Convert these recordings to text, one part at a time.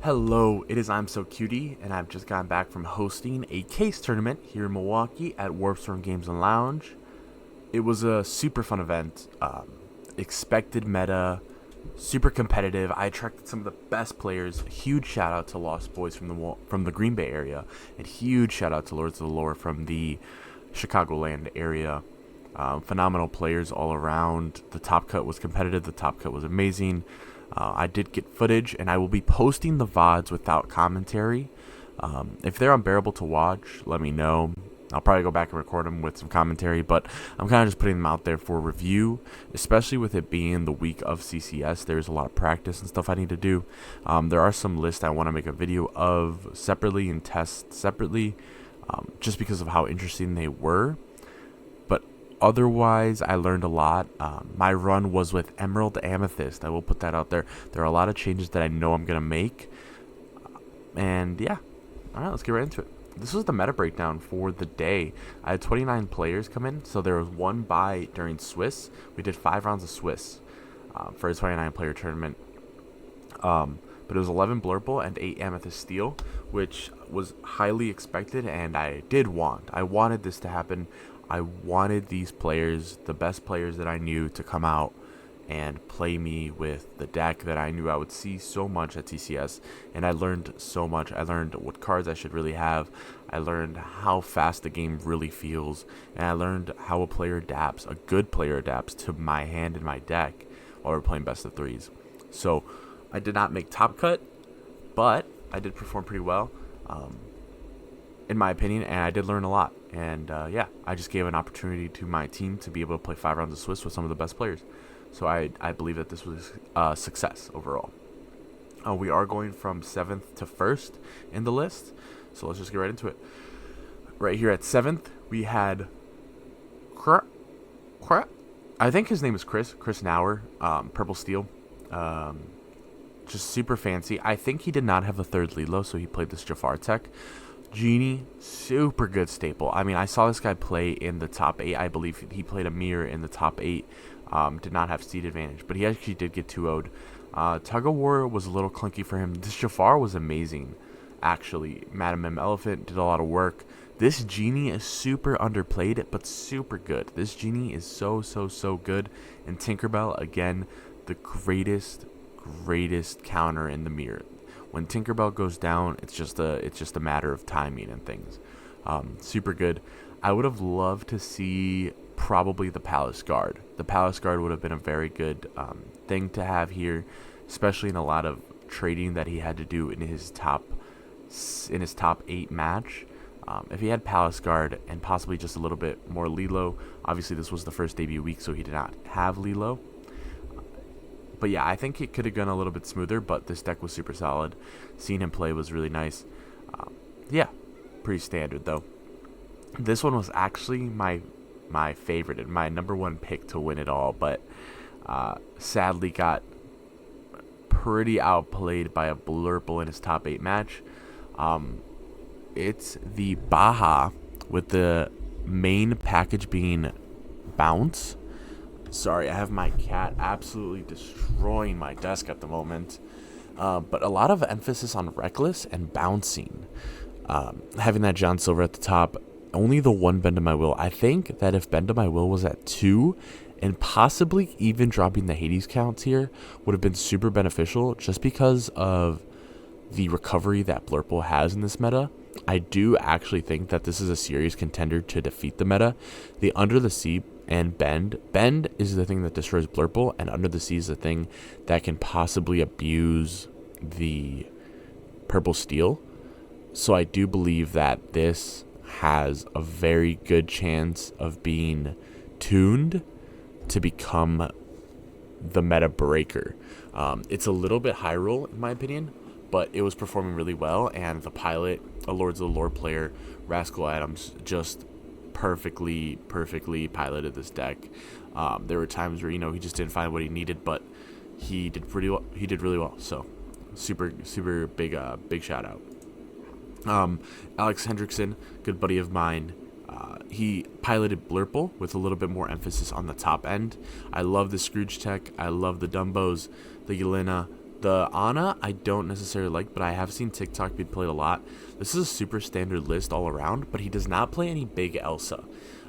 Hello, it is I'm So Cutie, and I've just gotten back from hosting a case tournament here in Milwaukee at Warpstorm Games and Lounge. It was a super fun event, expected meta, super competitive. I attracted some of the best players. A huge shout out to Lost Boys from the Green Bay area, and huge shout out to Lords of the Lore from the Chicagoland area. Phenomenal players all around. The top cut was competitive. The top cut was amazing. I did get footage, and I will be posting the VODs without commentary. If they're unbearable to watch, let me know. I'll probably go back and record them with some commentary, but I'm kind of just putting them out there for review, especially with it being the week of CCS. There's a lot of practice and stuff I need to do. There are some lists I want to make a video of separately and test separately, just because of how interesting they were. But otherwise, I learned a lot. My run was with Emerald Amethyst. I will put that out there. There are a lot of changes that I know I'm going to make. And yeah, all right, let's get right into it. This was the meta breakdown for the day. I had 29 players come in, so there was one bye during Swiss. We did 5 rounds of Swiss for a 29-player tournament. But it was 11 Blurple and 8 Amethyst Steel, which was highly expected, and I wanted this to happen. I wanted these players, the best players that I knew, to come out and play me with the deck that I knew I would see so much at TCS, and I learned so much. I learned what cards I should really have. I learned how fast the game really feels, and I learned how a good player adapts to my hand and my deck while we're playing best of threes. So I did not make top cut, but I did perform pretty well, in my opinion, and I did learn a lot. And yeah, I just gave an opportunity to my team to be able to play 5 rounds of Swiss with some of the best players. So I believe that this was a success overall. We are going from 7th to 1st in the list, so let's just get right into it. Right here at 7th, we had I think his name is Chris Nauer, Purple Steel. Just super fancy. I think he did not have a third Lilo, so he played this Jafar tech. Genie, super good staple. I mean, I saw this guy play in the top 8. I believe he played a mirror in the top 8. Did not have seed advantage, but he actually did get 2-0'd. Tug of War was a little clunky for him. This Jafar was amazing, actually. Madam M Elephant did a lot of work. This Genie is super underplayed, but super good. This Genie is so good. And Tinkerbell, again, the greatest counter in the mirror. When Tinkerbell goes down, it's just a matter of timing and things. Super good. I would have loved to see probably the Palace Guard. The Palace Guard would have been a very good thing to have here, especially in a lot of trading that he had to do in his top 8 match. If he had Palace Guard and possibly just a little bit more Lilo, obviously this was the first debut week, so he did not have Lilo. But yeah, I think it could have gone a little bit smoother, but this deck was super solid. Seeing him play was really nice. Yeah, pretty standard though. This one was actually my favorite and my number 1 pick to win it all, but sadly got pretty outplayed by a Blurple in his top 8 match. It's the Baja with the main package being Bounce. Sorry, I have my cat absolutely destroying my desk at the moment. But a lot of emphasis on Reckless and bouncing. Having that John Silver at the top. Only the 1 Bend to My Will. I think that if Bend to My Will was at 2, and possibly even dropping the Hades counts here, would have been super beneficial just because of the recovery that Blurple has in this meta. I do actually think that this is a serious contender to defeat the meta. The Under the Sea and Bend is the thing that destroys Blurple, and Under the Sea is the thing that can possibly abuse the Purple Steel. So I do believe that this has a very good chance of being tuned to become the meta breaker. It's a little bit high roll in my opinion, but it was performing really well, and the pilot, a Lords of the Lore player, Rascal Adams, just perfectly piloted this deck. There were times where he just didn't find what he needed, but he did pretty well. He did really well. So super big shout out. Alex Hendrickson, good buddy of mine, he piloted Blurple with a little bit more emphasis on the top end. I love the Scrooge tech. I love the Dumbos, the Yelena, The Ana, I don't necessarily like, but I have seen TikTok be played a lot. This is a super standard list all around, but he does not play any big Elsa.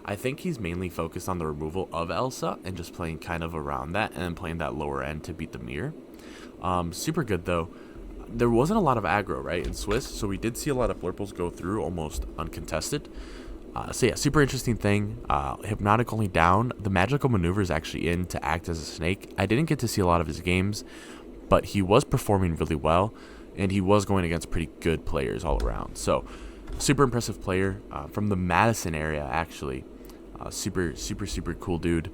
I think he's mainly focused on the removal of Elsa and just playing kind of around that and then playing that lower end to beat the mirror. Super good though. There wasn't a lot of aggro, right, in Swiss, so we did see a lot of Blurples go through almost uncontested. So yeah, super interesting thing. Hypnotic only down. The magical maneuver is actually in to act as a snake. I didn't get to see a lot of his games, but he was performing really well, and he was going against pretty good players all around. So super impressive player from the Madison area, actually. Super cool dude.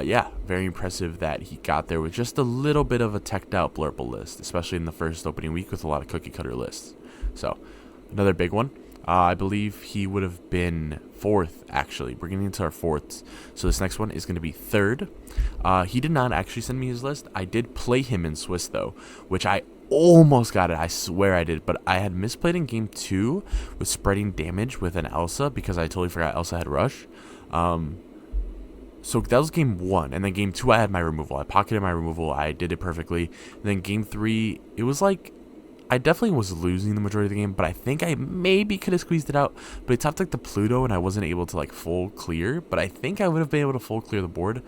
Yeah, very impressive that he got there with just a little bit of a teched out Blurple list, especially in the first opening week with a lot of cookie cutter lists. So another big one. I believe he would have been fourth, actually. We're getting into our fourths. So this next one is going to be third. He did not actually send me his list. I did play him in Swiss, though, which I almost got it. I swear I did. But I had misplayed in game 2 with spreading damage with an Elsa because I totally forgot Elsa had Rush. So that was game 1. And then game 2, I had my removal. I pocketed my removal. I did it perfectly. And then game 3, it was like I definitely was losing the majority of the game, but I think I maybe could have squeezed it out. But it topped like the Pluto, and I wasn't able to like full clear. But I think I would have been able to full clear the board.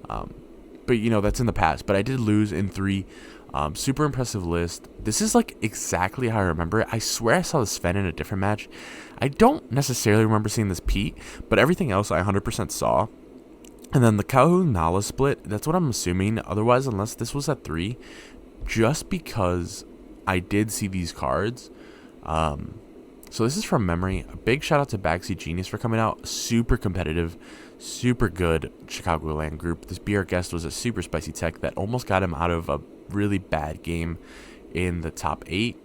But you know, that's in the past. But I did lose in 3. Super impressive list. This is like exactly how I remember it. I swear I saw the Sven in a different match. I don't necessarily remember seeing this Pete, but everything else I 100% saw. And then the Calhoun Nala split, that's what I'm assuming. Otherwise, unless this was at 3, just because I did see these cards. So this is from memory. A big shout out to Backseat Genius for coming out. Super competitive, super good Chicagoland group. This BR Guest was a super spicy tech that almost got him out of a really bad game in the top 8.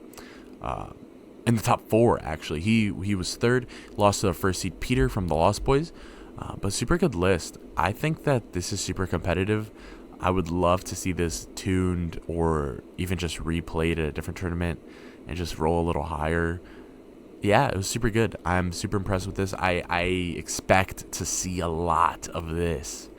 In the top 4, actually. He was third, lost to the first seed Peter from the Lost Boys. But super good list. I think that this is super competitive. I would love to see this tuned or even just replayed at a different tournament and just roll a little higher. Yeah, it was super good. I'm super impressed with this. I expect to see a lot of this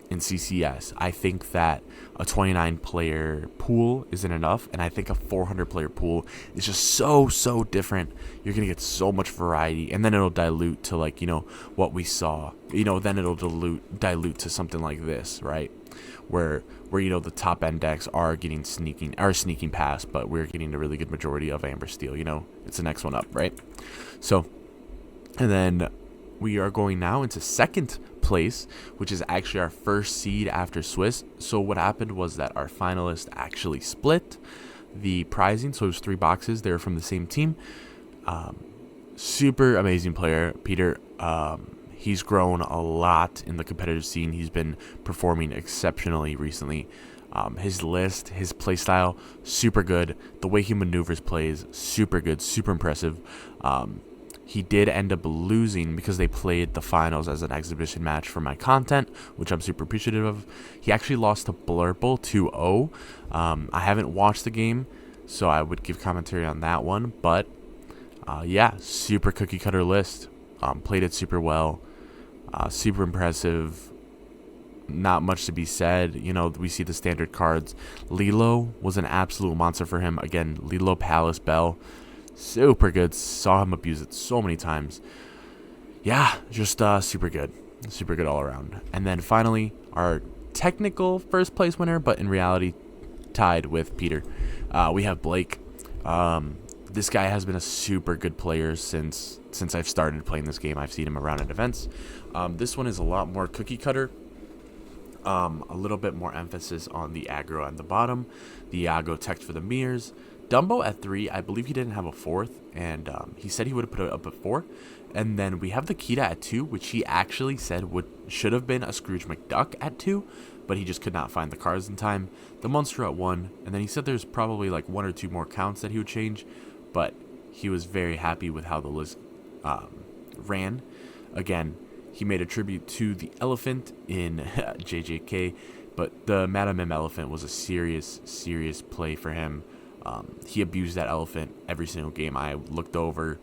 in CCS. I think that a 29 player pool isn't enough, and I think a 400 player pool is just so different. You're gonna get so much variety, and then it'll dilute to like, you know, what we saw. You know, then it'll dilute to something like this, right? Where you know the top end decks are sneaking past, but we're getting a really good majority of Amber Steel. You know, it's the next one up, right? So, and then we are going now into second place, which is actually our first seed after Swiss. So what happened was that our finalists actually split the prizing. So it was 3 boxes. They were from the same team. Super amazing player, Peter. He's grown a lot in the competitive scene. He's been performing exceptionally recently. His list, his playstyle, super good. The way he maneuvers plays, super good, super impressive. He did end up losing because they played the finals as an exhibition match for my content, which I'm super appreciative of. He actually lost to Blurple 2-0. I haven't watched the game, so I would give commentary on that one. But, yeah, super cookie cutter list. Played it super well. Super impressive. Not much to be said. You know, we see the standard cards. Lilo was an absolute monster for him. Again, Lilo, Palace, Bell. Super good. Saw him abuse it so many times. Yeah, just super good. Super good all around. And then finally, our technical first place winner, but in reality, tied with Peter. We have Blake. This guy has been a super good player since I've started playing this game. I've seen him around at events. This one is a lot more cookie cutter. A little bit more emphasis on the aggro at the bottom. The Iago tech for the mirrors. Dumbo at 3, I believe he didn't have a 4th, and he said he would have put it up at 4. And then we have the Kita at 2, which he actually said should have been a Scrooge McDuck at 2, but he just could not find the cards in time. The Monster at 1, and then he said there's probably like 1 or 2 more counts that he would change, but he was very happy with how the list ran. Again, he made a tribute to the elephant in JJK, but the Madame M elephant was a serious play for him. He abused that elephant every single game I looked over.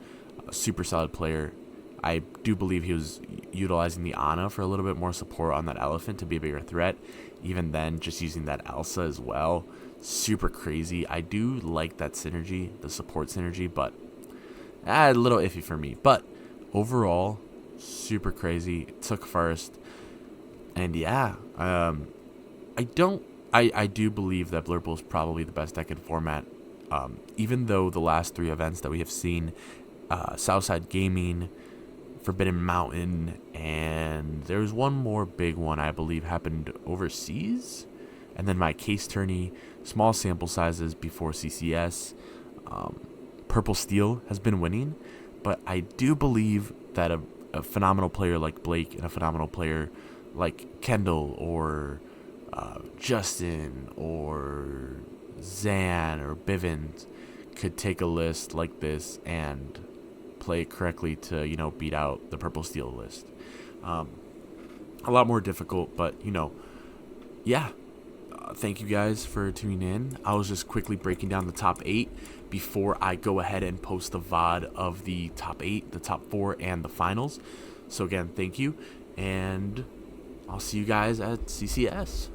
A super solid player. I do believe he was utilizing the Ana for a little bit more support on that elephant to be a bigger threat. Even then, just using that Elsa as well, super crazy. I do like that synergy, the support synergy, but a little iffy for me. But overall, super crazy. Took first. And yeah, I do believe that Blurple is probably the best deck in format. Even though the last 3 events that we have seen, Southside Gaming, Forbidden Mountain, and there's one more big one I believe happened overseas, and then my case tourney, small sample sizes before CCS. Purple Steel has been winning, but I do believe that a phenomenal player like Blake and a phenomenal player like Kendall or Justin or Zan or Bivens could take a list like this and play it correctly to, beat out the Purple Steel list. A lot more difficult, but, yeah. Thank you guys for tuning in. I was just quickly breaking down the top 8 before I go ahead and post the VOD of the top 8, the top 4, and the finals. So again, thank you, and I'll see you guys at CCS.